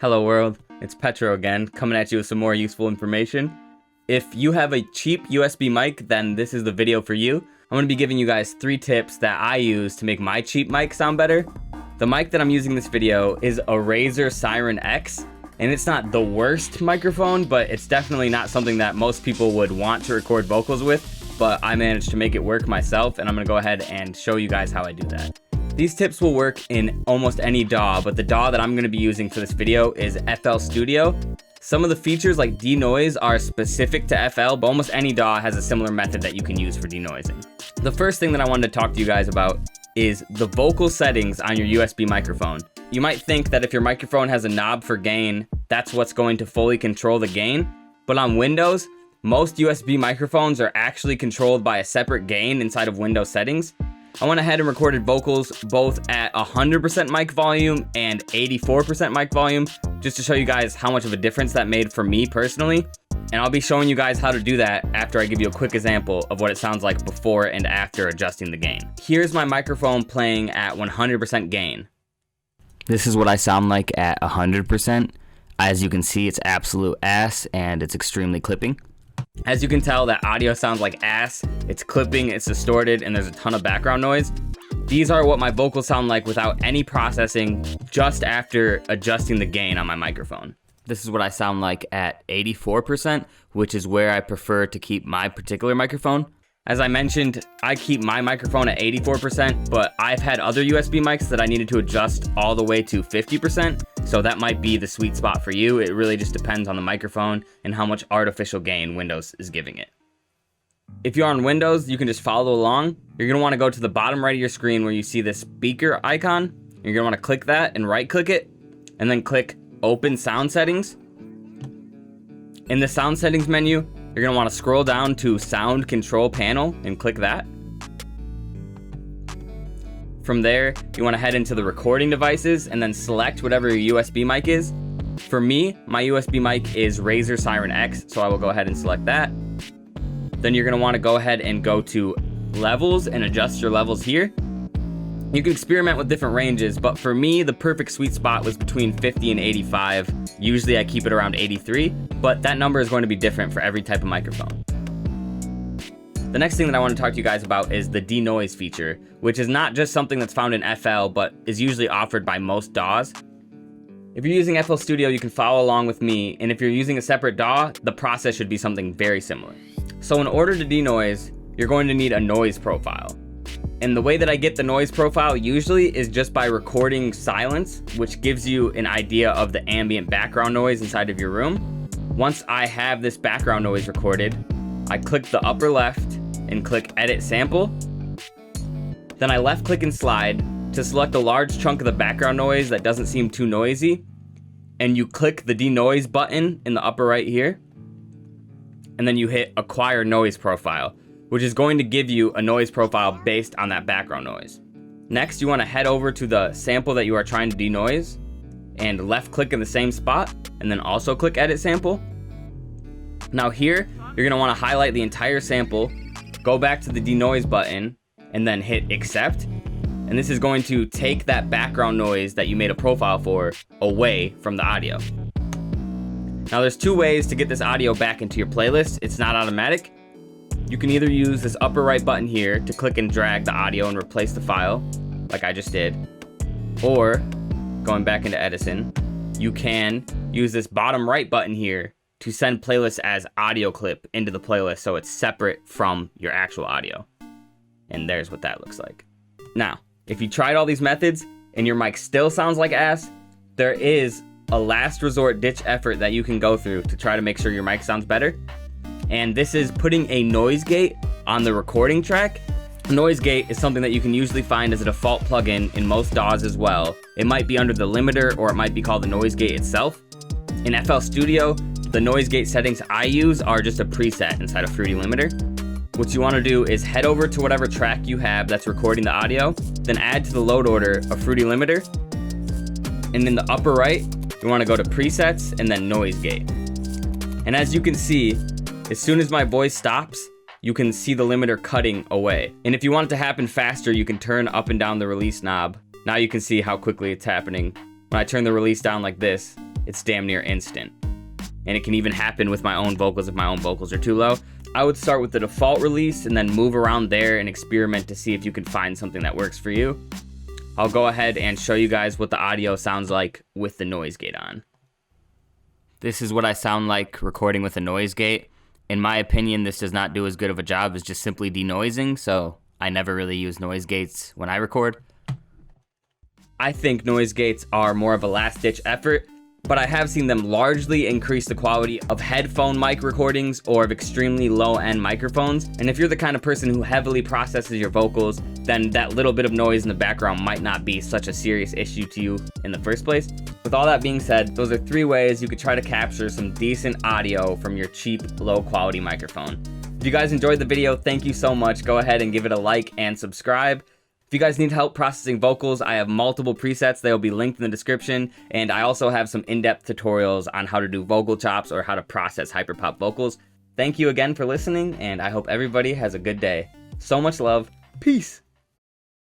Hello world, it's Petro again, coming at you with some more useful information. If you have a cheap USB mic, then this is the video for you. I'm going to be giving you guys 3 tips that I use to make my cheap mic sound better. The mic that I'm using in this video is a Razer Siren X, and it's not the worst microphone, but it's definitely not something that most people would want to record vocals with, but I managed to make it work myself, and I'm going to go ahead and show you guys how I do that. These tips will work in almost any DAW, but the DAW that I'm going to be using for this video is FL Studio. Some of the features like denoise are specific to FL, but almost any DAW has a similar method that you can use for denoising. The first thing that I wanted to talk to you guys about is the vocal settings on your USB microphone. You might think that if your microphone has a knob for gain, that's what's going to fully control the gain, but on Windows, most USB microphones are actually controlled by a separate gain inside of Windows settings. I went ahead and recorded vocals both at 100% mic volume and 84% mic volume, just to show you guys how much of a difference that made for me personally. And I'll be showing you guys how to do that after I give you a quick example of what it sounds like before and after adjusting the gain. Here's my microphone playing at 100% gain. This is what I sound like at 100%. As you can see, it's absolute ass and it's extremely clipping. As you can tell, that audio sounds like ass. It's clipping, it's distorted, and there's a ton of background noise. These are what my vocals sound like without any processing, just after adjusting the gain on my microphone. This is what I sound like at 84%, which is where I prefer to keep my particular microphone. As I mentioned, I keep my microphone at 84%, but I've had other USB mics that I needed to adjust all the way to 50%, so that might be the sweet spot for you. It really just depends on the microphone and how much artificial gain Windows is giving it. If you're on Windows, you can just follow along. You're going to want to go to the bottom right of your screen where you see this speaker icon. You're going to want to click that and right-click it, and then click Open Sound Settings. In the Sound Settings menu, you're going to want to scroll down to Sound Control Panel and click that. From there, you want to head into the recording devices and then select whatever your USB mic is. For me, my USB mic is Razer Siren X, so I will go ahead and select that. Then you're going to want to go ahead and go to Levels and adjust your levels here. You can experiment with different ranges, but for me, the perfect sweet spot was between 50 and 85. Usually I keep it around 83, but that number is going to be different for every type of microphone. The next thing that I want to talk to you guys about is the denoise feature, which is not just something that's found in FL, but is usually offered by most DAWs. If you're using FL Studio, you can follow along with me, and if you're using a separate DAW, the process should be something very similar. So in order to denoise, you're going to need a noise profile. And the way that I get the noise profile usually is just by recording silence, which gives you an idea of the ambient background noise inside of your room. Once I have this background noise recorded, I click the upper left and click Edit Sample. Then I left click and slide to select a large chunk of the background noise that doesn't seem too noisy. And you click the denoise button in the upper right here. And then you hit Acquire Noise Profile, which is going to give you a noise profile based on that background noise. Next, you want to head over to the sample that you are trying to denoise and left click in the same spot and then also click Edit Sample. Now here, you're going to want to highlight the entire sample, go back to the denoise button and then hit Accept. And this is going to take that background noise that you made a profile for away from the audio. Now there's 2 ways to get this audio back into your playlist. It's not automatic. You can either use this upper right button here to click and drag the audio and replace the file, like I just did. Or, going back into Edison, you can use this bottom right button here to send playlists as audio clip into the playlist so it's separate from your actual audio. And there's what that looks like. Now, if you tried all these methods and your mic still sounds like ass, there is a last resort ditch effort that you can go through to try to make sure your mic sounds better. And this is putting a noise gate on the recording track. A noise gate is something that you can usually find as a default plugin in most DAWs as well. It might be under the limiter or it might be called the noise gate itself. In FL Studio, the noise gate settings I use are just a preset inside of Fruity Limiter. What you want to do is head over to whatever track you have that's recording the audio, then add to the load order a Fruity Limiter. And in the upper right, you want to go to Presets and then Noise Gate. And as you can see, as soon as my voice stops, you can see the limiter cutting away. And if you want it to happen faster, you can turn up and down the release knob. Now you can see how quickly it's happening. When I turn the release down like this, it's damn near instant. And it can even happen with my own vocals if my own vocals are too low. I would start with the default release and then move around there and experiment to see if you can find something that works for you. I'll go ahead and show you guys what the audio sounds like with the noise gate on. This is what I sound like recording with a noise gate. In my opinion, this does not do as good of a job as just simply denoising, so I never really use noise gates when I record. I think noise gates are more of a last-ditch effort, but I have seen them largely increase the quality of headphone mic recordings or of extremely low-end microphones. And if you're the kind of person who heavily processes your vocals, then that little bit of noise in the background might not be such a serious issue to you in the first place. With all that being said, those are 3 ways you could try to capture some decent audio from your cheap, low-quality microphone. If you guys enjoyed the video, thank you so much. Go ahead and give it a like and subscribe. If you guys need help processing vocals, I have multiple presets. They will be linked in the description. And I also have some in-depth tutorials on how to do vocal chops or how to process hyperpop vocals. Thank you again for listening, and I hope everybody has a good day. So much love. Peace.